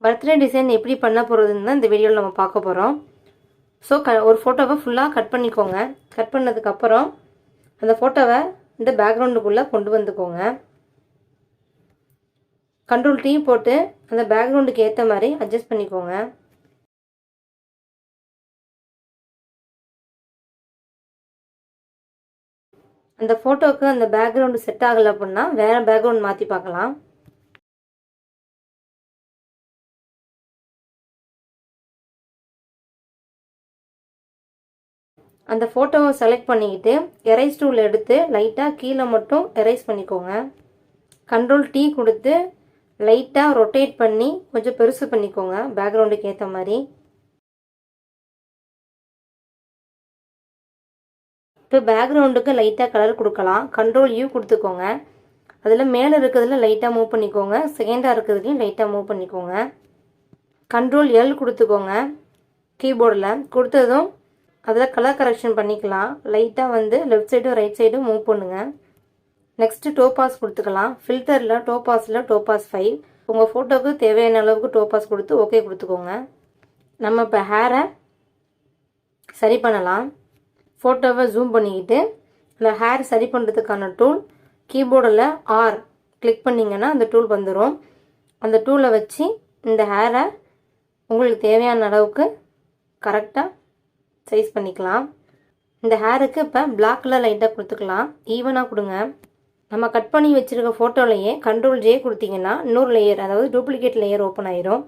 Birthday design எப்படி பண்ண போகிறதுன்னு தான் இந்த வீடியோவில் நம்ம பார்க்க போகிறோம். ஸோ ஒரு ஃபோட்டோவை ஃபுல்லாக கட் பண்ணிக்கோங்க. கட் பண்ணதுக்கப்புறம் அந்த ஃபோட்டோவை இந்த பேக்ரவுண்டுக்குள்ளே கொண்டு வந்துக்கோங்க. கண்ட்ரோல் T போட்டு அந்த பேக்ரவுண்டுக்கு ஏற்ற மாதிரி அட்ஜஸ்ட் பண்ணிக்கோங்க. அந்த ஃபோட்டோவுக்கு அந்த பேக்ரவுண்டு செட் ஆகலை அப்படின்னா வேறு பேக்ரவுண்ட் மாற்றி பார்க்கலாம். அந்த ஃபோட்டோவை செலக்ட் பண்ணிக்கிட்டு எரேஸ் டூல் எடுத்து லைட்டாக கீழே மட்டும் எரேஸ் பண்ணிக்கோங்க. கண்ட்ரோல் T கொடுத்து லைட்டாக ரொட்டேட் பண்ணி கொஞ்சம் பெருசு பண்ணிக்கோங்க பேக்ரவுண்டுக்கு ஏற்ற மாதிரி. இப்போ பேக்ரவுண்டுக்கு லைட்டாக கலர் கொடுக்கலாம். கண்ட்ரோல் U கொடுத்துக்கோங்க. அதில் மேலே இருக்கிறதுல லைட்டாக மூவ் பண்ணிக்கோங்க. செகண்டாக இருக்கிறதுலையும் லைட்டாக மூவ் பண்ணிக்கோங்க. கண்ட்ரோல் L கொடுத்துக்கோங்க. கீபோர்டில் கொடுத்ததும் அதில் கலர் கரெக்ஷன் பண்ணிக்கலாம். லைட்டாக வந்து லெஃப்ட் சைடும் ரைட் சைடும் மூவ் பண்ணுங்கள். நெக்ஸ்ட்டு டோபாஸ் கொடுத்துக்கலாம். ஃபில்டரில் டோபாஸ் 5. உங்கள் ஃபோட்டோவுக்கு தேவையான அளவுக்கு டோபாஸ் கொடுத்து ஓகே கொடுத்துக்கோங்க. நம்ம இப்போ ஹேரை சரி பண்ணலாம். ஃபோட்டோவை ஜூம் பண்ணிக்கிட்டு அந்த ஹேர் சரி பண்ணுறதுக்கான டூல் கீபோர்டில் R கிளிக் பண்ணிங்கன்னா அந்த டூல் வந்துடும். அந்த டூலை வச்சு இந்த ஹேரை உங்களுக்கு தேவையான அளவுக்கு கரெக்டாக சைஸ் பண்ணிக்கலாம். இந்த ஹேருக்கு இப்போ பிளாக் கலர் லைட்டாக கொடுத்துக்கலாம். ஈவனாக கொடுங்க. நம்ம கட் பண்ணி வச்சுருக்க ஃபோட்டோலையே கண்ட்ரோல் J கொடுத்தீங்கன்னா இன்னொரு லேயர், அதாவது டூப்ளிகேட் லேயர் ஓப்பன் ஆயிரும்.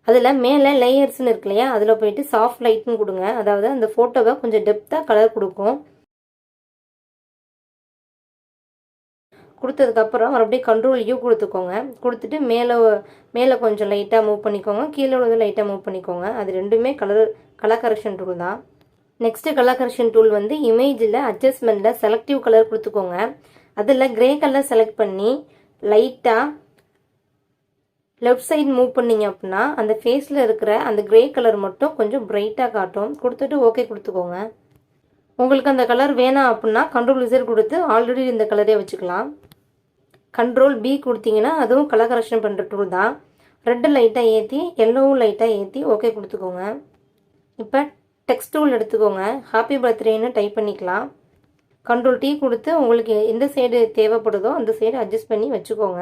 அதில் மேலே லேயர்ஸ்னு இருக்கு இல்லையா, அதில் போயிட்டு சாஃப்ட் லைட்னு கொடுங்க. அதாவது அந்த ஃபோட்டோவை கொஞ்சம் டெப்த்தாக கலர் கொடுக்கும். கொடுத்ததுக்கப்புறம் மறுபடியும் கண்ட்ரோல் U கொடுத்துக்கோங்க. கொடுத்துட்டு மேலே கொஞ்சம் லைட்டாக மூவ் பண்ணிக்கோங்க. கீழே உள்ளது லைட்டாக மூவ் பண்ணிக்கோங்க. அது ரெண்டுமே கலர் கரெக்ஷன் டூல் தான். நெக்ஸ்ட்டு கலர் கரெக்ஷன் டூல் வந்து இமேஜில் அட்ஜஸ்ட்மெண்ட்டில் செலக்டிவ் கலர் கொடுத்துக்கோங்க. அதில் கிரே கலர் செலக்ட் பண்ணி லைட்டாக லெஃப்ட் சைடு மூவ் பண்ணிங்க அப்படின்னா அந்த ஃபேஸில் இருக்கிற அந்த கிரே கலர் மட்டும் கொஞ்சம் பிரைட்டாக காட்டும். கொடுத்துட்டு ஓகே கொடுத்துக்கோங்க. உங்களுக்கு அந்த கலர் வேணாம் அப்படின்னா கண்ட்ரோல் Z கொடுத்து ஆல்ரெடி இந்த கலரே வச்சுக்கலாம். கண்ட்ரோல் B கொடுத்தீங்கன்னா அதுவும் கலர் கரெக்ஷன் பண்ணுற டூல் தான். ரெட்டு லைட்டாக ஏற்றி எல்லோவும் லைட்டாக ஏற்றி ஓகே கொடுத்துக்கோங்க. இப்போ டெக்ஸ்ட் டூல் எடுத்துக்கோங்க. ஹாப்பி பர்த்டேன்னு டைப் பண்ணிக்கலாம். கண்ட்ரோல் T கொடுத்து உங்களுக்கு எந்த சைடு தேவைப்படுதோ அந்த சைடு அட்ஜஸ்ட் பண்ணி வச்சுக்கோங்க.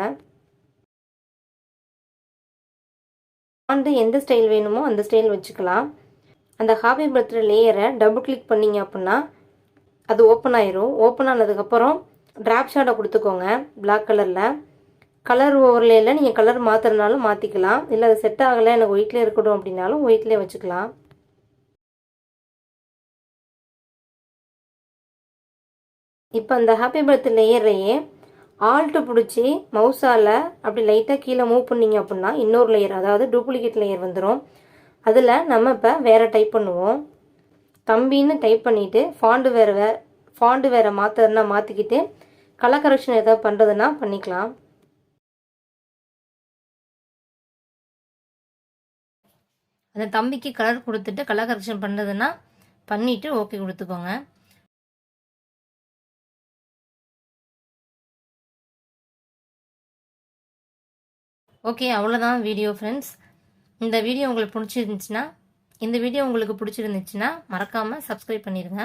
ஆண்டு எந்த ஸ்டைல் வேணுமோ அந்த ஸ்டைல் வச்சுக்கலாம். அந்த ஹாப்பி பர்த்டே லேயரை டபுள் கிளிக் பண்ணிங்க அப்படின்னா அது ஓப்பன் ஆயிரும். ஓப்பன் ஆனதுக்கப்புறம் ட்ராப் ஷாடை கொடுத்துக்கோங்க. பிளாக் கலரில் கலர் ஓவர்லேயில் நீங்கள் கலர் மாற்றுறதுனாலும் மாற்றிக்கலாம். இல்லை அது செட் ஆகலை எனக்கு ஒயிட்லேயே இருக்கட்டும் அப்படின்னாலும் ஒயிட்லேயே வச்சுக்கலாம். இப்போ அந்த ஹாப்பி பர்த்டே லேயரையே ஆல்ட்டு பிடிச்சி மவுஸால் அப்படி லைட்டாக கீழே மூவ் பண்ணிங்க அப்படின்னா இன்னொரு லேயர், அதாவது டூப்ளிகேட் லேயர் வந்துடும். அதில் நம்ம இப்போ வேறு டைப் பண்ணுவோம். தம்பின்னு டைப் பண்ணிவிட்டு ஃபாண்டு வேறு மாற்றுறதுனா மாற்றிக்கிட்டு கலர் கரெக்ஷன் எதாவது பண்ணுறதுனா பண்ணிக்கலாம். அந்த தம்பிக்கு கலர் கொடுத்துட்டு கலர் கரெக்ஷன் பண்ணுறதுனா பண்ணிவிட்டு ஓகே கொடுத்துக்கோங்க. ஓகே, அவ்வளோதான் வீடியோ ஃப்ரெண்ட்ஸ். இந்த வீடியோ உங்களுக்கு பிடிச்சிருந்துச்சுன்னா மறக்காமல் சப்ஸ்கிரைப் பண்ணிடுங்க.